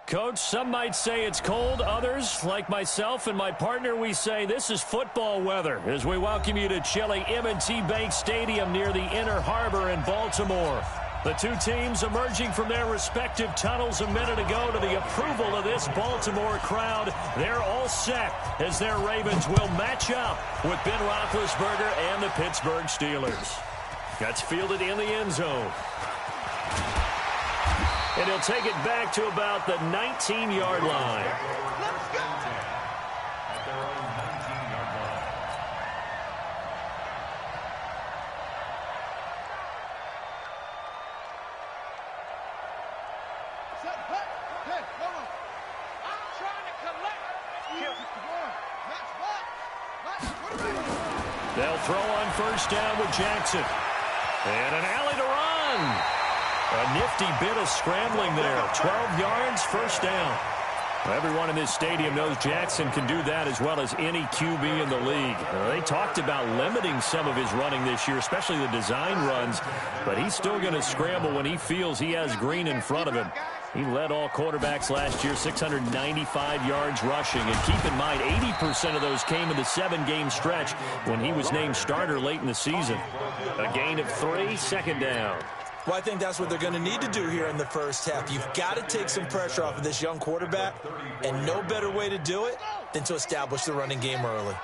Coach, some might say it's cold. Others, like myself and my partner, we say this is football weather as we welcome you to chilly M&T Bank Stadium near the Inner Harbor in Baltimore. The two teams emerging from their respective tunnels a minute ago to the approval of this Baltimore crowd. They're all set as their Ravens will match up with Ben Roethlisberger and the Pittsburgh Steelers. That's fielded in the end zone. And he'll take it back to about the 19-yard line. Let's go! At their own 19-yard line. Hey, come on. I'm trying to collect. Come on. Max, what? They'll throw on first down with Jackson. And an alley to run. A nifty bit of scrambling there. 12 yards, first down. Everyone in this stadium knows Jackson can do that as well as any QB in the league. They talked about limiting some of his running this year, especially the design runs, but he's still going to scramble when he feels he has green in front of him. He led all quarterbacks last year, 695 yards rushing. And keep in mind, 80% of those came in the 7-game stretch when he was named starter late in the season. A gain of 3, second down. Well, I think that's what they're going to need to do here in the first half. You've got to take some pressure off of this young quarterback, and no better way to do it than to establish the running game early.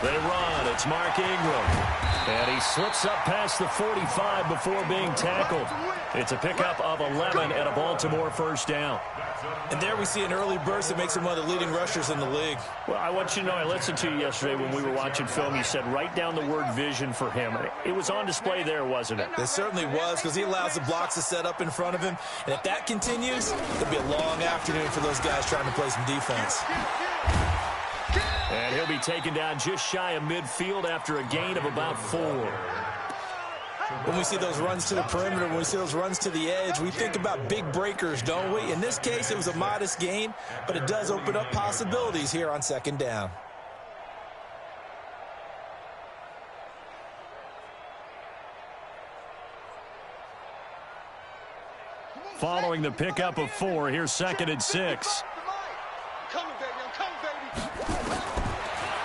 They run. It's Mark Ingram. And he slips up past the 45 before being tackled. It's a pickup of 11 and a Baltimore first down. And there we see an early burst that makes him one of the leading rushers in the league. Well, I want you to know, I listened to you yesterday when we were watching film. You said write down the word vision for him. It was on display there, wasn't it? It certainly was, because he allows the blocks to set up in front of him. And if that continues, it'll be a long afternoon for those guys trying to play some defense. And he'll be taken down just shy of midfield after a gain of about 4. When we see those runs to the perimeter, when we see those runs to the edge, we think about big breakers, don't we? In this case, it was a modest gain, but it does open up possibilities here on second down. Following the pickup of 4, here's second and 6.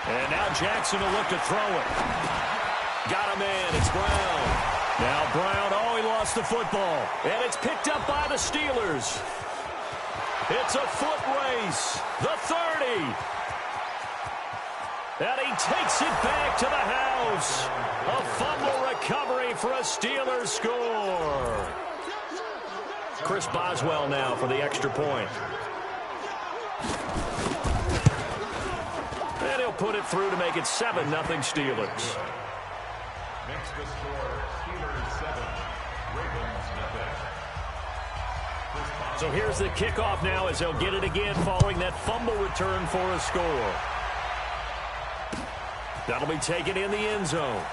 And now Jackson will look to throw it. Got a man. It's Brown. Now Brown, he lost the football. And it's picked up by the Steelers. It's a foot race. The 30. And he takes it back to the house. A fumble recovery for a Steelers score. Chris Boswell now for the extra point. And he'll put it through to make it 7-0 Steelers. Makes the score Steelers 7, Ravens nothing. So here's the kickoff now as they'll get it again following that fumble return for a score. That'll be taken in the end zone.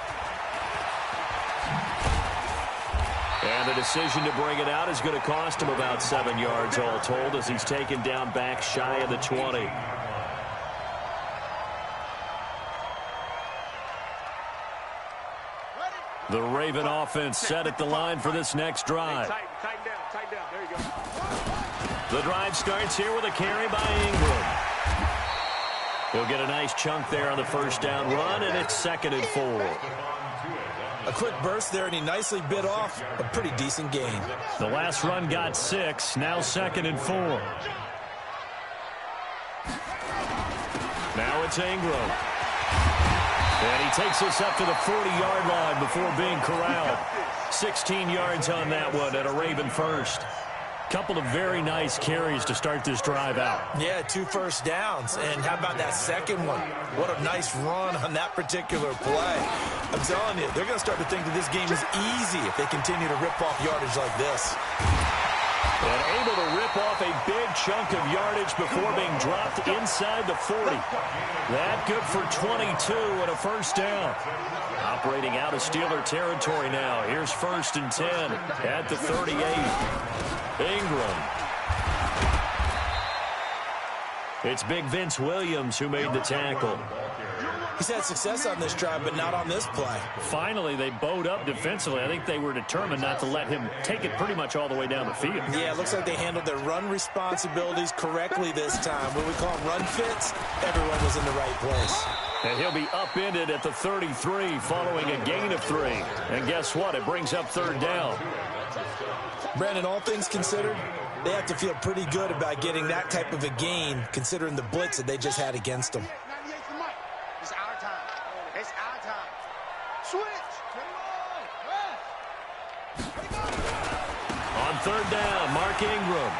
And the decision to bring it out is going to cost him about 7 yards all told as he's taken down back shy of the 20. The Raven offense set at the line for this next drive. Tighten down. There you go. The drive starts here with a carry by Ingram. He'll get a nice chunk there on the first down run, and it's second and 4. A quick burst there, and he nicely bit off a pretty decent gain. The last run got 6, now second and 4. Now it's Ingram. And he takes us up to the 40-yard line before being corralled. 16 yards on that one and a Raven first. Couple of very nice carries to start this drive out. Yeah, 2 first downs. And how about that second one? What a nice run on that particular play. I'm telling you, they're going to start to think that this game is easy if they continue to rip off yardage like this. And able to rip off a big chunk of yardage before being dropped inside the 40. That good for 22 and a first down. Operating out of Steeler territory now. Here's first and 10 at the 38. Ingram. It's big Vince Williams who made the tackle. He's had success on this drive, but not on this play. Finally, they bowed up defensively. I think they were determined not to let him take it pretty much all the way down the field. Yeah, it looks like they handled their run responsibilities correctly this time. What we call run fits, everyone was in the right place. And he'll be upended at the 33 following a gain of 3. And guess what? It brings up 3rd down. Brandon, all things considered, they have to feel pretty good about getting that type of a gain considering the blitz that they just had against them. It's our time. It's our time. Switch. On 3rd down, Mark Ingram.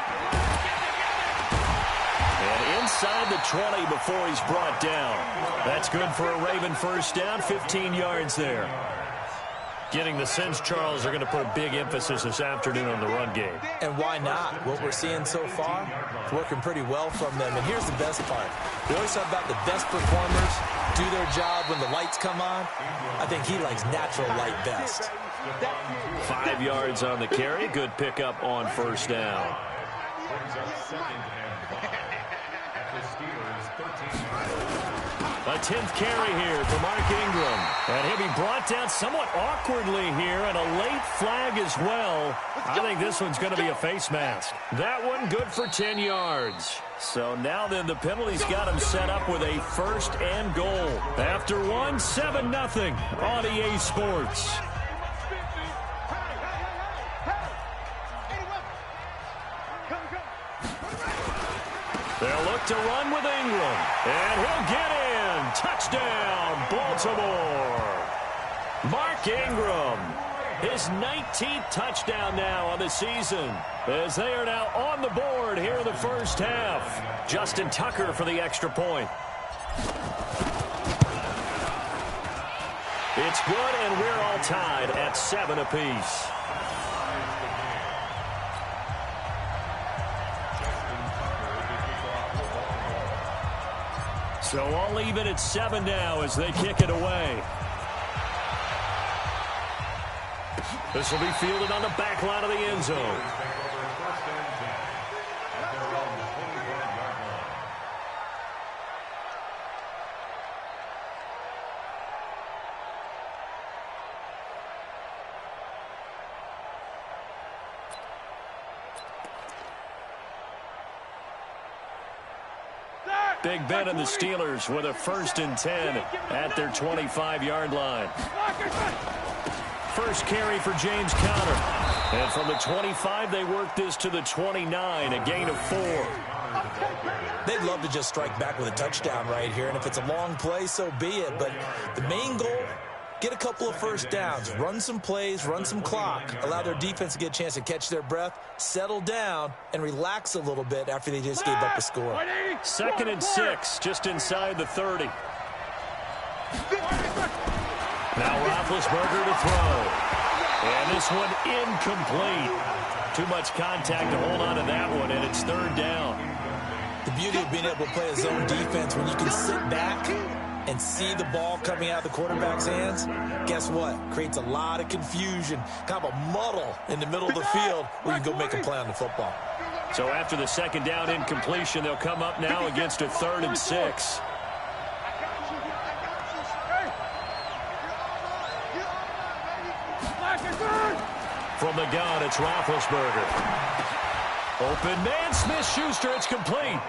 And inside the 20 before he's brought down. That's good for a Raven 1st down, 15 yards there. Getting the sense Charles are going to put a big emphasis this afternoon on the run game. And why not? What we're seeing so far, it's working pretty well from them. And here's the best part. We always talk about the best performers do their job when the lights come on. I think he likes natural light best. 5 yards on the carry. Good pickup on 1st down. A 10th carry here for Mark Ingram. And he'll be brought down somewhat awkwardly here, and a late flag as well. I think this one's going to be a face mask. That one good for 10 yards. So now then the penalty's got him set up with a 1st and goal. After 1, 7-0 on EA Sports. They'll look to run with Ingram. And he'll get in. Touchdown, Baltimore. Mark Ingram, his 19th touchdown now on the season, as they are now on the board here in the 1st half. Justin Tucker for the extra point. It's good, and we're all tied at 7 apiece. So all even at 7 now as they kick it away. This will be fielded on the back line of the end zone. Big Ben and the Steelers with a 1st and 10 at their 25-yard line. First carry for James Conner. And from the 25, they work this to the 29, a gain of 4. They'd love to just strike back with a touchdown right here, and if it's a long play, so be it. But the main goal, get a couple of 1st downs, run some plays, run some clock, allow their defense to get a chance to catch their breath, settle down, and relax a little bit after they just gave up a score. 2nd and 6, just inside the 30. Now Roethlisberger to throw. And this one incomplete. Too much contact to hold on to that one, and it's 3rd down. The beauty of being able to play a zone defense when you can sit back and see the ball coming out of the quarterback's hands, guess what? Creates a lot of confusion, kind of a muddle in the middle of the field where you can go make a play on the football. So after the 2nd down incompletion, they'll come up now against a 3rd and 6. From the gun, it's Roethlisberger. Open man, Smith-Schuster, it's complete.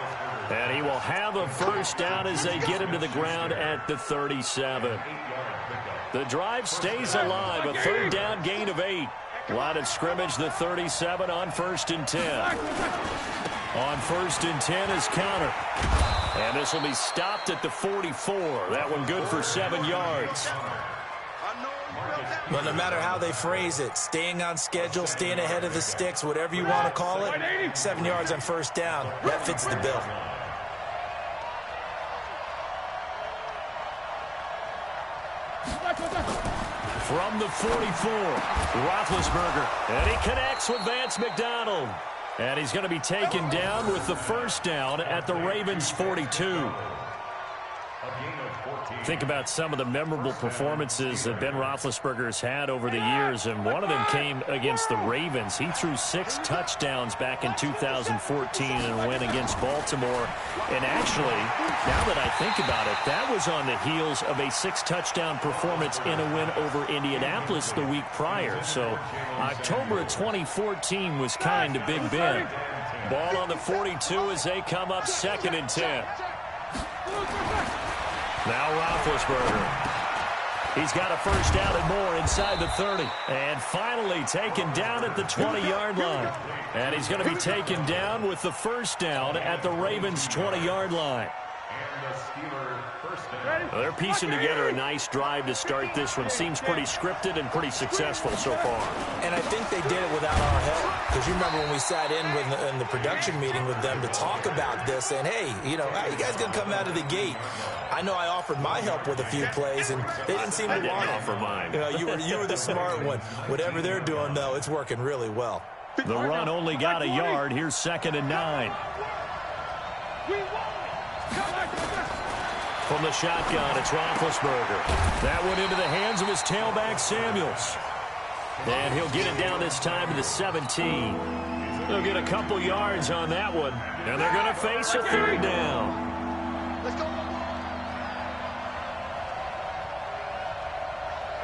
And he will have a 1st down as they get him to the ground at the 37. The drive stays alive, a 3rd down gain of 8. Line of scrimmage, the 37 on 1st and 10. On 1st and 10 is Conner. And this will be stopped at the 44. That one good for 7 yards. Well, no matter how they phrase it, staying on schedule, staying ahead of the sticks, whatever you want to call it, 7 yards on 1st down, that fits the bill. From the 44, Roethlisberger, and he connects with Vance McDonald. And he's going to be taken down with the 1st down at the Ravens' 42. A gain of Think about some of the memorable performances that Ben Roethlisberger's had over the years, and one of them came against the Ravens. He threw 6 touchdowns back in 2014 in a win against Baltimore. And actually, now that I think about it, that was on the heels of a 6-touchdown performance in a win over Indianapolis the week prior. So October of 2014 was kind of Big Ben. Ball on the 42 as they come up 2nd and 10. Now Roethlisberger. He's got a first down and more inside the 30. And finally taken down at the 20-yard line. And he's going to be taken down with the first down at the Ravens' 20-yard line. Well, they're piecing together a nice drive to start this one. Seems pretty scripted and pretty successful so far. And I think they did it without our help. Because you remember when we sat in the production meeting with them to talk about this, and hey, you know, how you guys going to come out of the gate? I know I offered my help with a few plays, and they didn't seem to want it. Offer mine. You know, you were the smart one. Whatever they're doing, though, it's working really well. The run only got a yard. Here's 2nd and 9. From the shotgun, it's Roethlisberger. That went into the hands of his tailback, Samuels. And he'll get it down this time to the 17. They'll get a couple yards on that one. And they're going to face a 3rd down. Let's go.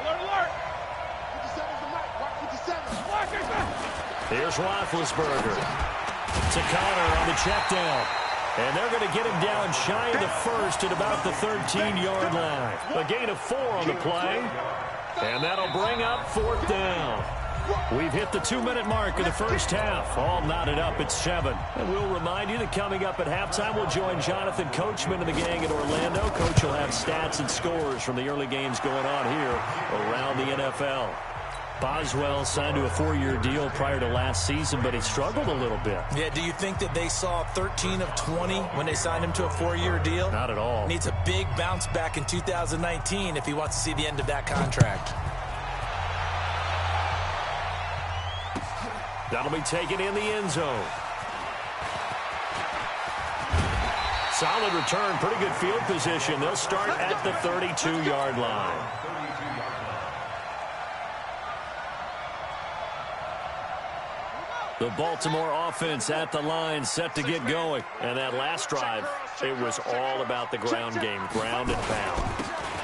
Alert. 57's the mic. Watch 57. Here's Roethlisberger. To Connor on the check down. And they're going to get him down shy of the first at about the 13-yard line. A gain of 4 on the play. And that'll bring up 4th down. We've hit the 2-minute mark of the first half. All knotted up at 7. And we'll remind you that coming up at halftime, we'll join Jonathan Coachman and the gang in Orlando. Coach will have stats and scores from the early games going on here around the NFL. Boswell signed to a 4-year deal prior to last season, but he struggled a little bit. Yeah, do you think that they saw 13 of 20 when they signed him to a 4-year deal? Not at all. Needs a big bounce back in 2019 if he wants to see the end of that contract. That'll be taken in the end zone. Solid return, pretty good field position. They'll start at the 32-yard line. The Baltimore offense at the line, set to get going. And that last drive, it was all about the ground game, ground and pound.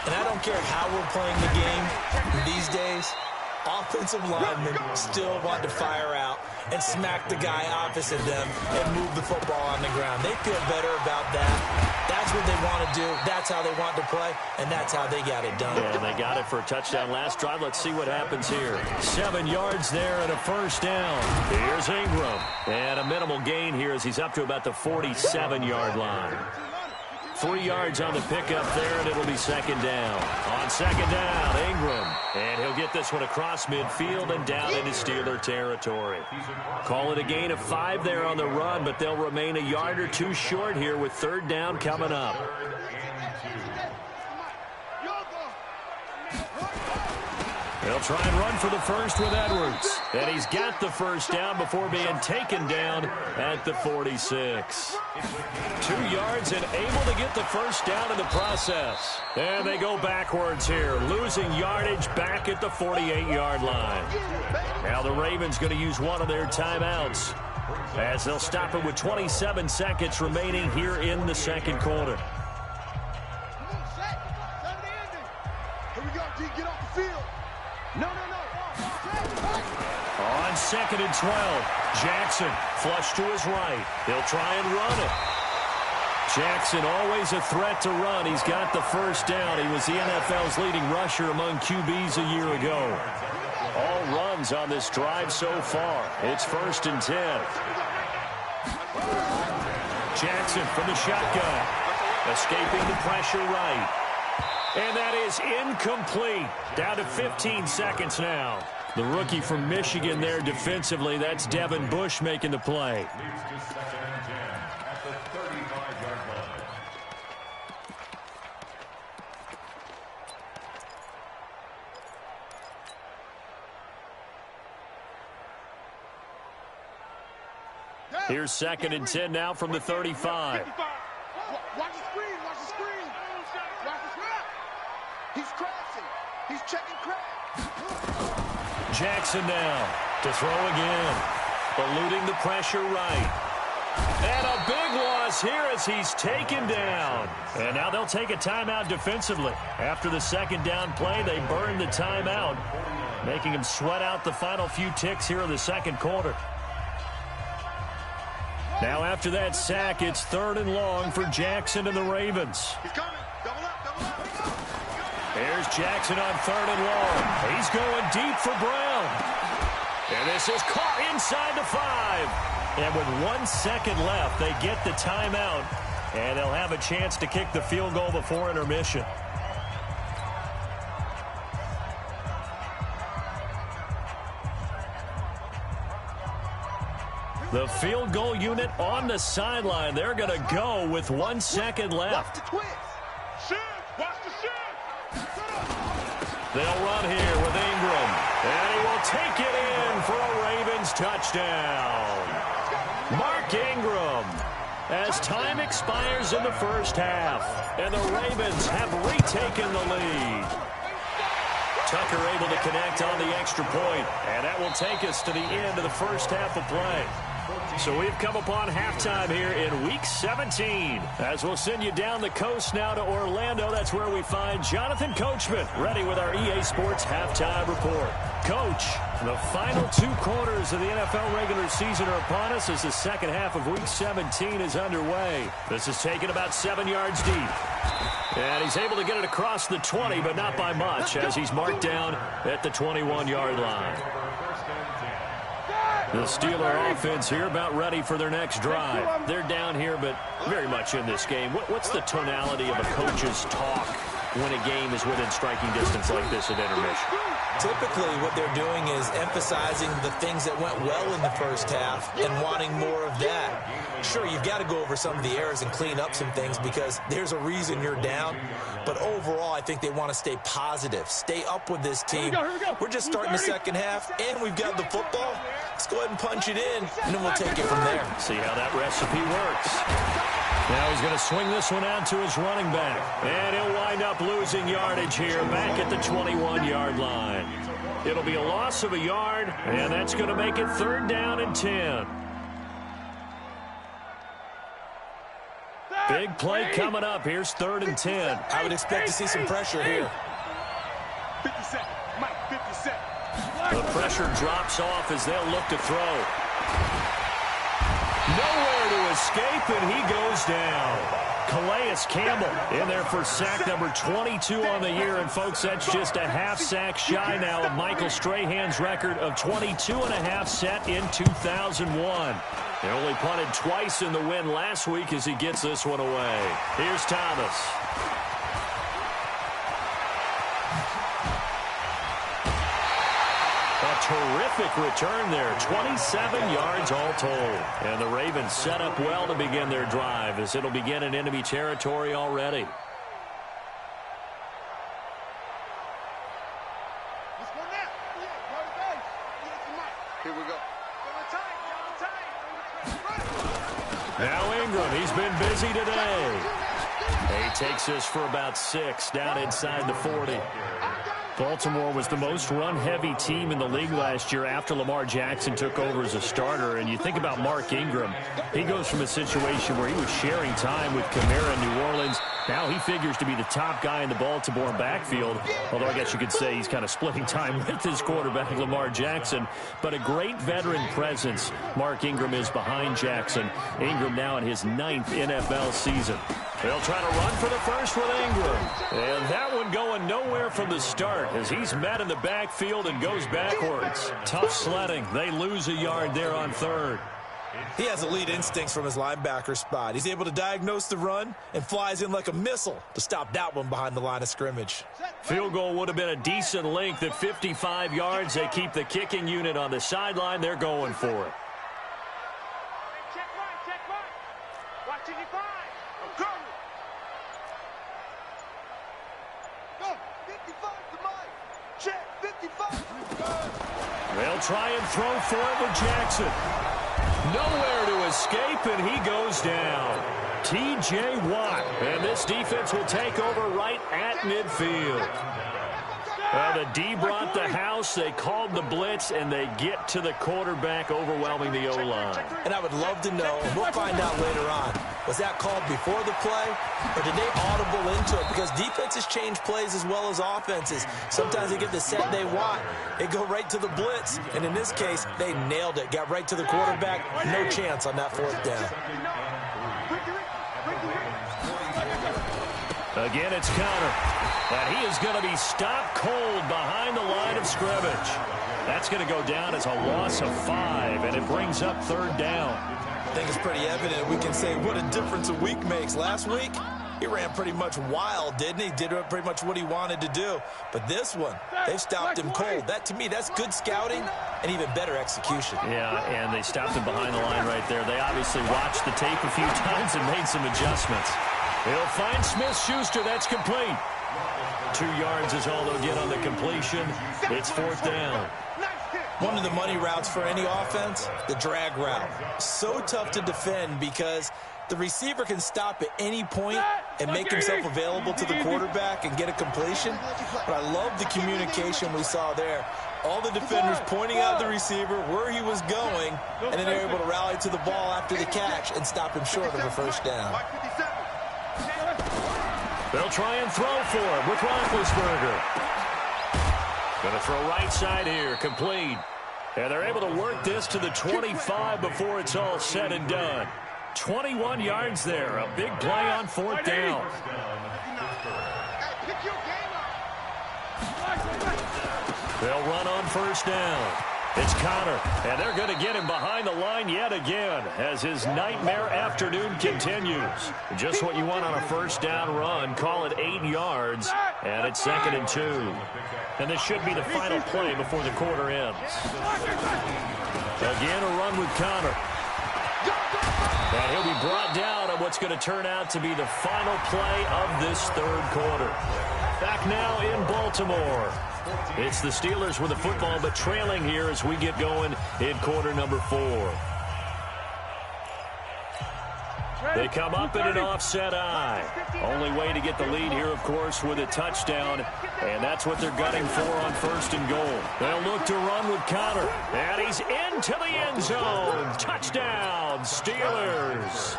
And I don't care how we're playing the game these days, offensive linemen still want to fire out and smack the guy opposite them and move the football on the ground. They feel better about that. That's what they want to do. That's how they want to play, and that's how they got it done. Yeah, and they got it for a touchdown last drive. Let's see what happens here. 7 yards there and a first down. Here's Ingram. And a minimal gain here as he's up to about the 47-yard line. 3 yards on the pickup there, and it'll be 2nd down. On 2nd down, Ingram. And he'll get this one across midfield and down into Steeler territory. Call it a gain of 5 there on the run, but they'll remain a yard or 2 short here with 3rd down coming up. They'll try and run for the first with Edwards. And he's got the first down before being taken down at the 46. 2 yards and able to get the first down in the process. And they go backwards here, losing yardage back at the 48-yard line. Now the Ravens going to use one of their timeouts as they'll stop it with 27 seconds remaining here in the second quarter. Here we go, D. Get off the field. No. On 2nd and 12, Jackson flush to his right. He'll try and run it. Jackson always a threat to run. He's got the first down. He was the NFL's leading rusher among QBs a year ago. All runs on this drive so far. It's 1st and 10. Jackson from the shotgun. Escaping the pressure right. And that is incomplete. Down to 15 seconds now. The rookie from Michigan there defensively. That's Devin Bush making the play. Here's 2nd and 10 now from the 35. Watch the screen. Watch the screen. Watch the screen. He's crashing. He's checking crash. Jackson now to throw again. Eluding the pressure right. And a big loss here as he's taken down. And now they'll take a timeout defensively. After the second down play, they burn the timeout, making him sweat out the final few ticks here in the second quarter. Now after that sack, it's 3rd and long for Jackson and the Ravens. He's coming. Double up, double up. Here's Jackson on 3rd and long. He's going deep for Brown. And this is caught inside the 5. And with 1 second left, they get the timeout, and they'll have a chance to kick the field goal before intermission. The field goal unit on the sideline. They're going to go with 1 second left. Watch the twist. Shoot. Watch the shoot. They'll run here with Ingram, and he will take it in for a Ravens touchdown. Mark Ingram, as time expires in the first half, and the Ravens have retaken the lead. Tucker able to connect on the extra point, and that will take us to the end of the first half of play. So we've come upon halftime here in Week 17. As we'll send you down the coast now to Orlando, that's where we find Jonathan Coachman ready with our EA Sports Halftime Report. Coach, the final 2 quarters of the NFL regular season are upon us as the second half of Week 17 is underway. This is taken about 7 yards deep. And he's able to get it across the 20, but not by much, as he's marked down at the 21-yard line. The Steeler offense here about ready for their next drive. They're down here, but very much in this game. What's the tonality of a coach's talk when a game is within striking distance like this at intermission? Typically, what they're doing is emphasizing the things that went well in the first half and wanting more of that. Sure, you've got to go over some of the errors and clean up some things because there's a reason you're down. But overall, I think they want to stay positive, stay up with this team. We're just starting the second half, and we've got the football. Let's go ahead and punch it in, and then we'll take it from there. See how that recipe works. Now he's going to swing this one out to his running back. And he'll wind up losing yardage here back at the 21-yard line. It'll be a loss of a yard, and that's going to make it 3rd down and 10. Big play coming up. Here's 3rd and 10. I would expect to see some pressure here. 50 seconds. Mike, 50 seconds. The pressure drops off as they'll look to throw. Nowhere to escape, and he goes down. Calais Campbell in there for sack number 22 on the year. And, folks, that's just a half sack shy now of Michael Strahan's record of 22.5 set in 2001. They only punted twice in the win last week as he gets this one away. Here's Thomas. Terrific return there, 27 yards all told. And the Ravens set up well to begin their drive as it'll begin in enemy territory already. Here we go. Now Ingram, he's been busy today. He takes this for about 6 down inside the 40. Baltimore was the most run-heavy team in the league last year after Lamar Jackson took over as a starter. And you think about Mark Ingram, he goes from a situation where he was sharing time with Kamara in New Orleans. Now he figures to be the top guy in the Baltimore backfield, although I guess you could say he's kind of splitting time with his quarterback, Lamar Jackson. But a great veteran presence Mark Ingram is behind Jackson. Ingram now in his 9th NFL season. They'll try to run for the first with Ingram. And that one going nowhere from the start as he's met in the backfield and goes backwards. Tough sledding. They lose a yard there on 3rd. He has elite instincts from his linebacker spot. He's able to diagnose the run and flies in like a missile to stop that one behind the line of scrimmage. Field goal would have been a decent length at 55 yards. They keep the kicking unit on the sideline. They're going for it. Check right. Watch 55. I'm coming. Go. 55 to Mike. Check 55. They'll try and throw for it with Jackson. Nowhere to escape, and he goes down. T.J. Watt. And this defense will take over right at midfield. Well, the D brought the house. They called the blitz, and they get to the quarterback, overwhelming the O-line. And I would love to know, and we'll find out later on, was that called before the play, or did they audible into it? Because defenses change plays as well as offenses. Sometimes they get the set they want. They go right to the blitz, and in this case, they nailed it. Got right to the quarterback. No chance on that fourth down. Again, it's Connor. And he is going to be stopped cold behind the line of scrimmage. That's going to go down as a loss of 5, and it brings up third down. I think it's pretty evident. We can say what a difference a week makes. Last week, he ran pretty much wild, didn't he? Did pretty much what he wanted to do. But this one, they've stopped him cold. That, to me, that's good scouting and even better execution. Yeah, and they stopped him behind the line right there. They obviously watched the tape a few times and made some adjustments. He'll find Smith-Schuster. That's complete. 2 yards is all they'll get on the completion. It's fourth down. One of the money routes for any offense, the drag route. So tough to defend because the receiver can stop at any point and make himself available to the quarterback and get a completion. But I love the communication we saw there. All the defenders pointing out the receiver where he was going, and then they're able to rally to the ball after the catch and stop him short of a first down. They'll try and throw for him with Roethlisberger. Going to throw right side here, complete. And they're able to work this to the 25 before it's all said and done. 21 yards there, a big play on fourth down. They'll run on first down. It's Connor, and they're going to get him behind the line yet again as his nightmare afternoon continues. Just what you want on a first down run. Call it 8 yards, and it's 2nd and 2. And this should be the final play before the quarter ends. Again, a run with Connor. And he'll be brought down on what's going to turn out to be the final play of this third quarter. Back now in Baltimore. It's the Steelers with the football, but trailing here as we get going in quarter number 4. They come up in an offset eye. Only way to get the lead here, of course, with a touchdown, and that's what they're gunning for on first and goal. They'll look to run with Connor, and he's into the end zone. Touchdown, Steelers.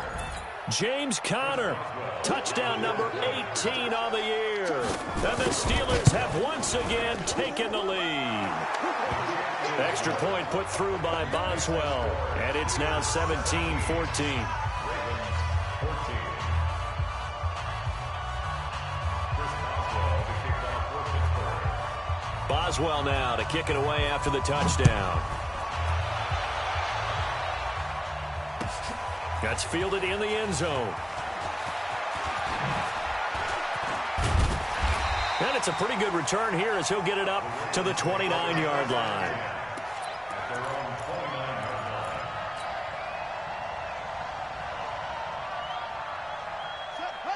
James Conner, touchdown number 18 on the year. And the Steelers have once again taken the lead. Extra point put through by Boswell, and it's now 17-14. Boswell now to kick it away after the touchdown. That's fielded in the end zone. And it's a pretty good return here as he'll get it up to the 29-yard line.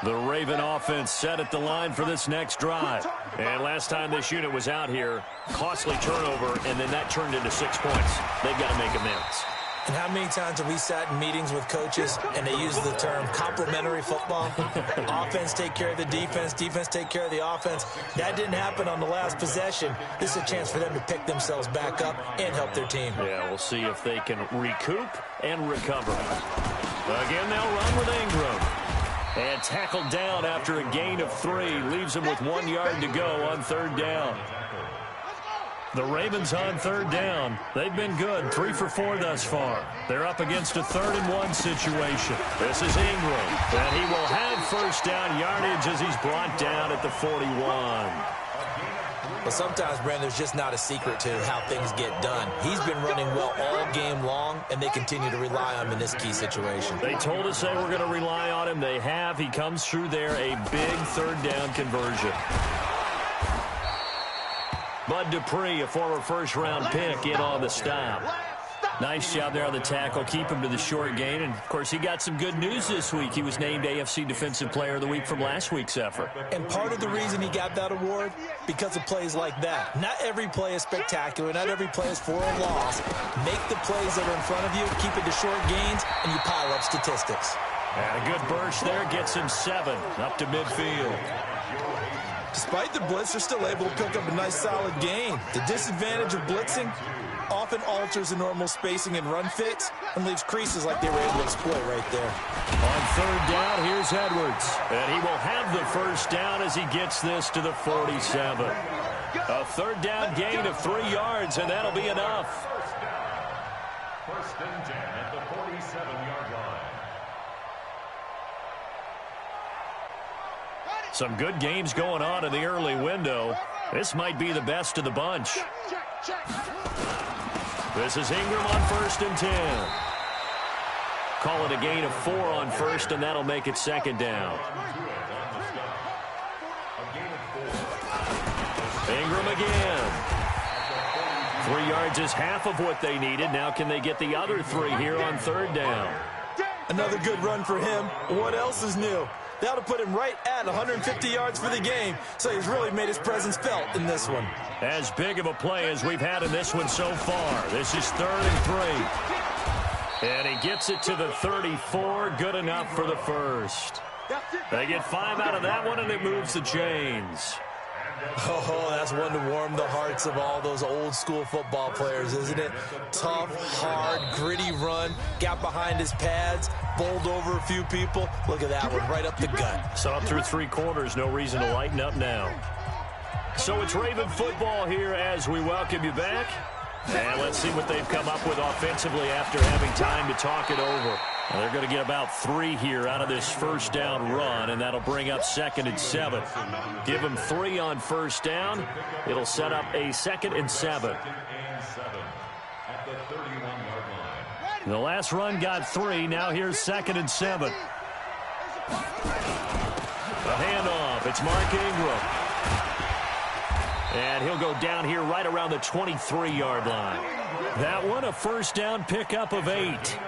The Raven offense set at the line for this next drive. And last time this unit was out here, costly turnover, and then that turned into 6 points. They've got to make amends. And how many times have we sat in meetings with coaches and they use the term complementary football? Offense take care of the defense, defense take care of the offense. That didn't happen on the last possession. This is a chance for them to pick themselves back up and help their team. Yeah, we'll see if they can recoup and recover. Again, they'll run with Ingram. And tackled down after a gain of 3. Leaves him with 1 yard to go on third down. The Ravens on third down. They've been good, 3 for 4 thus far. They're up against a 3rd and 1 situation. This is Ingram, and he will have first down yardage as he's brought down at the 41. But sometimes, Brandon, there's just not a secret to how things get done. He's been running well all game long, and they continue to rely on him in this key situation. They told us they were going to rely on him. They have. He comes through there, a big third down conversion. Bud Dupree, a former first-round pick, in on the stop. Nice job there on the tackle. Keep him to the short gain. And, of course, he got some good news this week. He was named AFC Defensive Player of the Week from last week's effort. And part of the reason he got that award, because of plays like that. Not every play is spectacular. Not every play is for a loss. Make the plays that are in front of you, keep it to short gains, and you pile up statistics. And a good burst there gets him 7 up to midfield. Despite the blitz, they're still able to pick up a nice solid gain. The disadvantage of blitzing often alters the normal spacing and run fits and leaves creases like they were able to exploit right there. On third down, here's Edwards. And he will have the first down as he gets this to the 47. A third down gain of 3 yards, and that'll be enough. First and 10 at the 47-yard line. Some good games going on in the early window. This might be the best of the bunch. This is Ingram on first and 10. Call it a gain of 4 on first, and that'll make it second down. Ingram again. 3 yards is half of what they needed. Now can they get the other 3 here on third down? Another good run for him. What else is new? That'll put him right at 150 yards for the game, so he's really made his presence felt in this one. As big of a play as we've had in this one so far. This is 3rd and 3. And he gets it to the 34. Good enough for the first. They get 5 out of that one, and it moves the chains. Oh, that's one to warm the hearts of all those old-school football players, isn't it? Tough, hard, gritty run, got behind his pads, bowled over a few people. Look at that one, right up the gut. So up through 3 quarters, no reason to lighten up now. So it's Raven football here as we welcome you back. And let's see what they've come up with offensively after having time to talk it over. Well, they're going to get about 3 here out of this first down run, and that'll bring up 2nd and 7. Give them 3 on first down. It'll set up a 2nd and 7. The last run got 3. Now here's 2nd and 7. A handoff. It's Mark Ingram. And he'll go down here right around the 23-yard line. That one, a first down pickup of 8.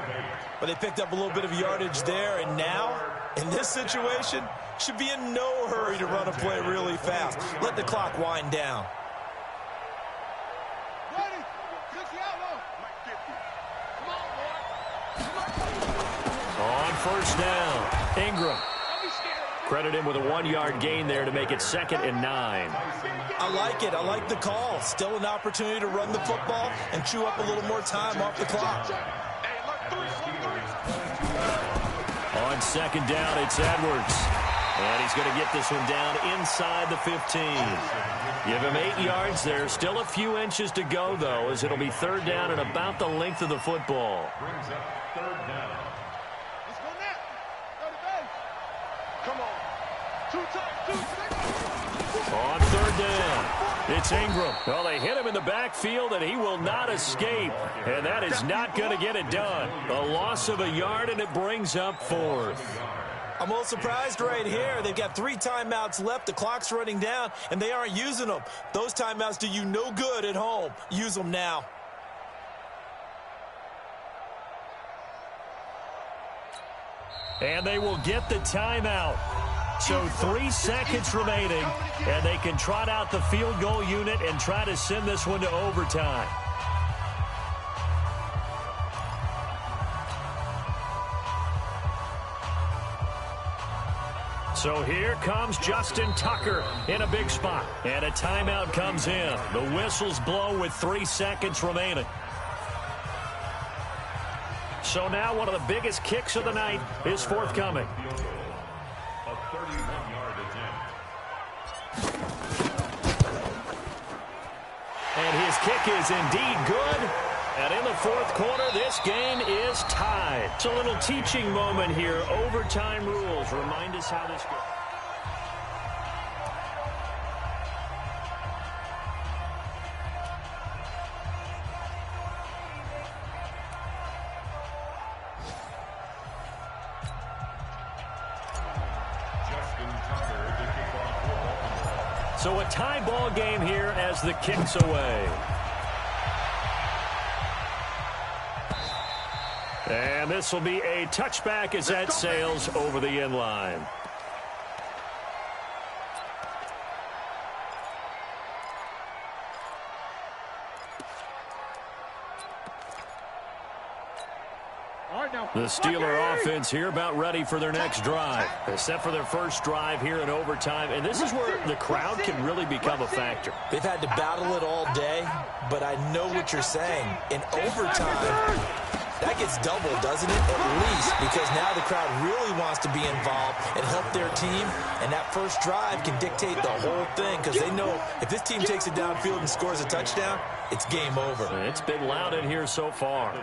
But they picked up a little bit of yardage there, and now, in this situation, should be in no hurry to run a play really fast. Let the clock wind down. On first down, Ingram. Credit him with a 1-yard gain there to make it 2nd and 9. I like it. I like the call. Still an opportunity to run the football and chew up a little more time off the clock. On 2nd down, it's Edwards. And he's going to get this one down inside the 15. Give him 8 yards there. Still a few inches to go, though, as it'll be 3rd down and about the length of the football. Brings up 3rd down. On 3rd down, it's Ingram. Well, they hit him in the backfield, and he will not escape. And that is not going to get it done. A loss of a yard, and it brings up 4th. I'm a little surprised right here. They've got 3 timeouts left. The clock's running down, and they aren't using them. Those timeouts do you no good at home. Use them now. And they will get the timeout. So 3 seconds remaining, and they can trot out the field goal unit and try to send this one to overtime. So here comes Justin Tucker in a big spot, and a timeout comes in. The whistles blow with 3 seconds remaining. So now one of the biggest kicks of the night is forthcoming. A 31-yard attempt. And his kick is indeed good. And in the 4th quarter, this game is tied. It's a little teaching moment here. Overtime rules remind us how this goes. So a tie ball game here as the kick's away. And this will be a touchback as that sails over the end line. The Steeler offense here about ready for their next drive. They're set for their first drive here in overtime, and this is where the crowd can really become a factor. They've had to battle it all day, but I know what you're saying. In overtime, that gets doubled, doesn't it? At least, because now the crowd really wants to be involved and help their team, and that first drive can dictate the whole thing because they know if this team takes it downfield and scores a touchdown, it's game over. It's been loud in here so far.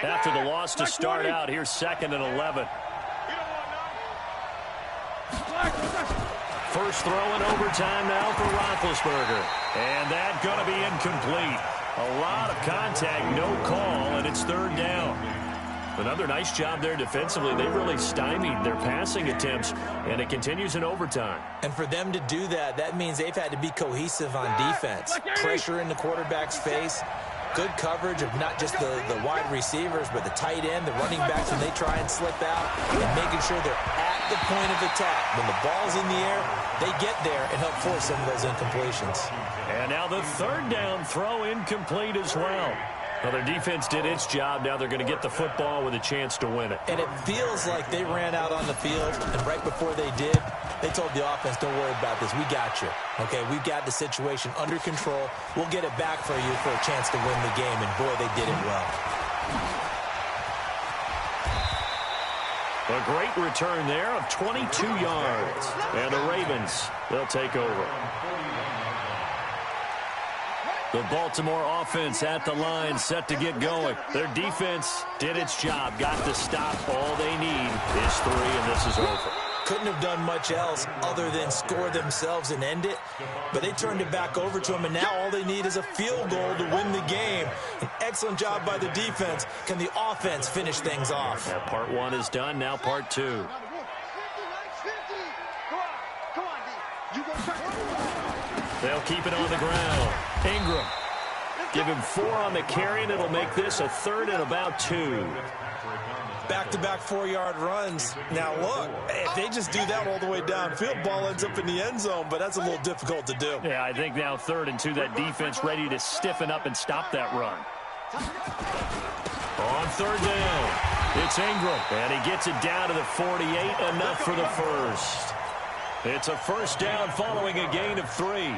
After the loss to start out, here's 2nd and 11. First throw in overtime now for Roethlisberger. And that's going to be incomplete. A lot of contact, no call, and it's 3rd down. Another nice job there defensively. They really stymied their passing attempts, and it continues in overtime. And for them to do that, that means they've had to be cohesive on defense. Pressure in the quarterback's face. Good coverage of not just the wide receivers, but the tight end, the running backs when they try and slip out, and making sure they're at the point of attack. When the ball's in the air, they get there and help force some of those incompletions. And now the 3rd down throw incomplete as well. Well, their defense did its job. Now they're going to get the football with a chance to win it. And it feels like they ran out on the field, and right before they did, they told the offense, don't worry about this. We got you. Okay, we've got the situation under control. We'll get it back for you for a chance to win the game, and boy, they did it well. A great return there of 22 yards. And the Ravens, they'll take over. The Baltimore offense at the line, set to get going. Their defense did its job, got the stop. All they need is 3, and this is over. Couldn't have done much else other than score themselves and end it, but they turned it back over to them, and now all they need is a field goal to win the game. An excellent job by the defense. Can the offense finish things off? Now part 1 is done, now part 2. They'll keep it on the ground. Ingram. Give him 4 on the carry, and it'll make this a 3rd and about 2. Back-to-back 4-yard runs. Now, look, if they just do that all the way downfield, ball ends up in the end zone, but that's a little difficult to do. Yeah, I think now 3rd and 2, that defense ready to stiffen up and stop that run. On 3rd down, it's Ingram, and he gets it down to the 48, enough for the first. It's a 1st down following a gain of 3.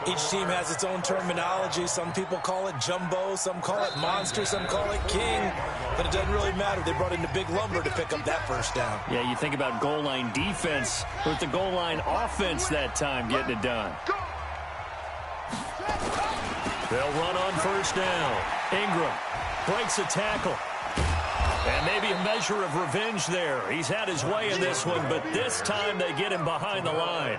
Each team has its own terminology. Some people call it jumbo, some call it monster, some call it king. But it doesn't really matter. They brought in the big lumber to pick up that 1st down. Yeah, you think about goal line defense with the goal line offense that time getting it done. They'll run on 1st down. Ingram breaks a tackle. And maybe a measure of revenge there. He's had his way in this one, but this time they get him behind the line.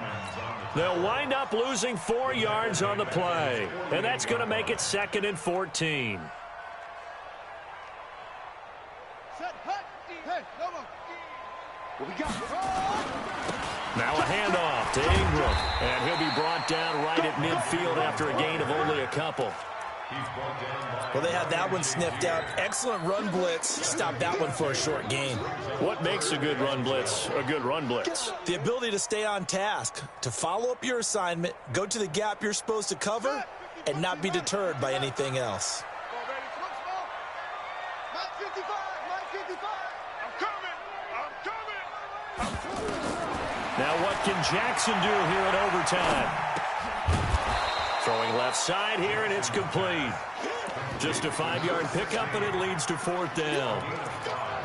They'll wind up losing 4 yards on the play. And that's going to make it 2nd and 14. Now a handoff to Ingram. And he'll be brought down right at midfield after a gain of only a couple. Well, they had that one sniffed out. Excellent run blitz. Stopped that one for a short gain. What makes a good run blitz a good run blitz? The ability to stay on task, to follow up your assignment, go to the gap you're supposed to cover, and not be deterred by anything else. Now what can Jackson do here in overtime? Throwing left side here, and it's complete. Just a 5-yard pickup, and it leads to 4th down.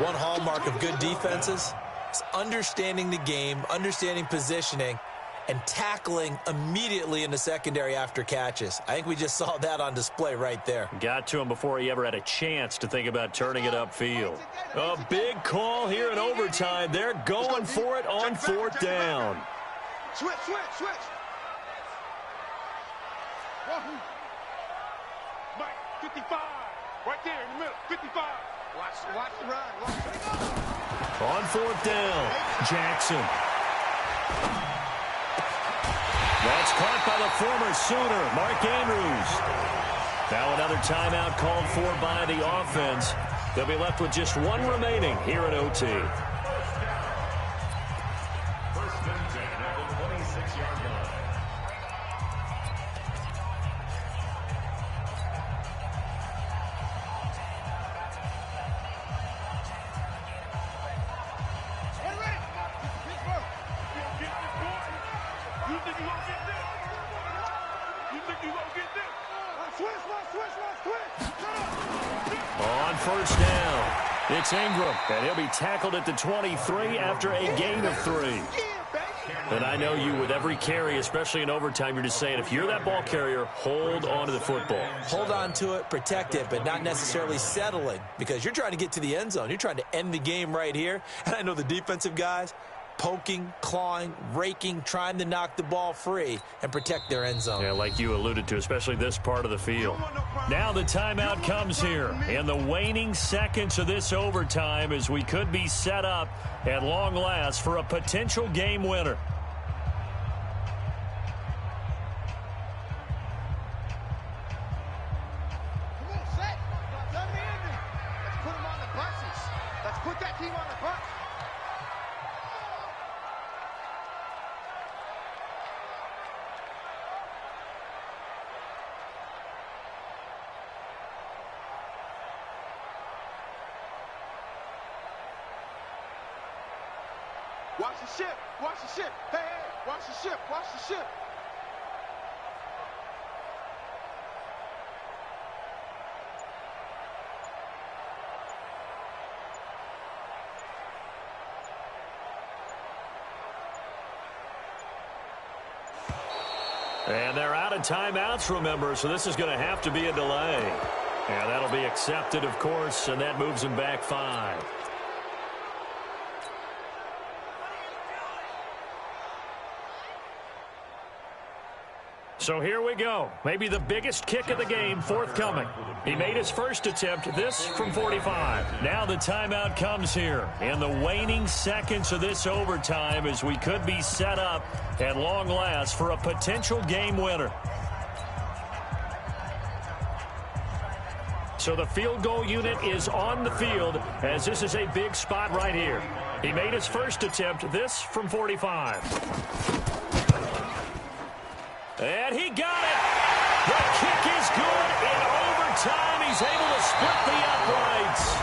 One hallmark of good defenses is understanding the game, understanding positioning, and tackling immediately in the secondary after catches. I think we just saw that on display right there. Got to him before he ever had a chance to think about turning it upfield. A big call here in overtime. They're going for it on 4th down. Switch. Mike, 55. Right there in the middle. 55. Watch the run. On 4th down, Jackson. That's caught by the former Sooner, Mark Andrews. Now another timeout called for by the offense. They'll be left with just one remaining here at OT. First and 10 at the 26-yard line. On first down, it's Ingram, and he'll be tackled at the 23 after a gain of 3. And I know you, with every carry, especially in overtime, you're just saying, if you're that ball carrier, hold on to the football. Hold on to it, protect it, but not necessarily settling, because you're trying to get to the end zone. You're trying to end the game right here. And I know the defensive guys, poking, clawing, raking, trying to knock the ball free and protect their end zone. Yeah, like you alluded to, especially this part of the field. Now the timeout comes here in the waning seconds of this overtime, as we could be set up at long last for a potential game winner. Come on, set. Let's put them on the buses. Let's put that team on the bus. Watch the ship. Watch the ship. Hey, hey, watch the ship. Watch the ship. And they're out of timeouts, remember, so this is going to have to be a delay. And that'll be accepted, of course, and that moves them back 5. So here we go. Maybe the biggest kick of the game forthcoming. He made his first attempt, this from 45. Now the timeout comes here in the waning seconds of this overtime, as we could be set up at long last for a potential game winner. So the field goal unit is on the field, as this is a big spot right here. He made his first attempt, this from 45. And he got it. The kick is good. In overtime, he's able to split the uprights.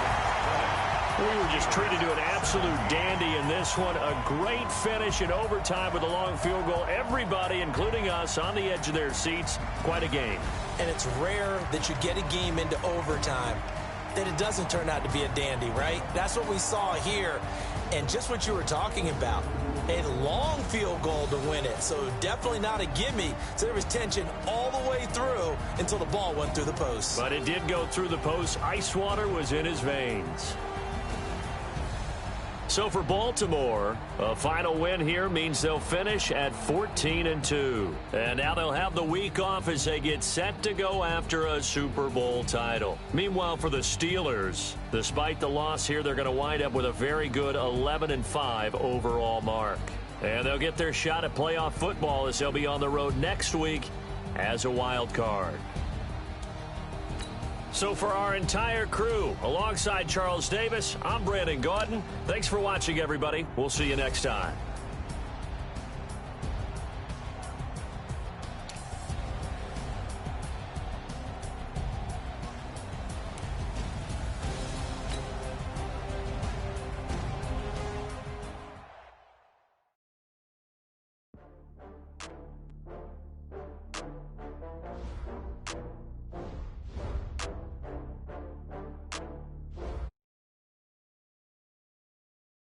We were just treated to an absolute dandy in this one. A great finish in overtime with a long field goal. Everybody, including us, on the edge of their seats. Quite a game. And it's rare that you get a game into overtime that it doesn't turn out to be a dandy, right? That's what we saw here. And just what you were talking about, a long field goal to win it. So definitely not a gimme. So there was tension all the way through until the ball went through the post. But it did go through the post. Ice water was in his veins. So for Baltimore, a final win here means they'll finish at 14-2. And now they'll have the week off as they get set to go after a Super Bowl title. Meanwhile, for the Steelers, despite the loss here, they're going to wind up with a very good 11-5 overall mark. And they'll get their shot at playoff football as they'll be on the road next week as a wild card. So for our entire crew, alongside Charles Davis, I'm Brandon Gaudin. Thanks for watching, everybody. We'll see you next time.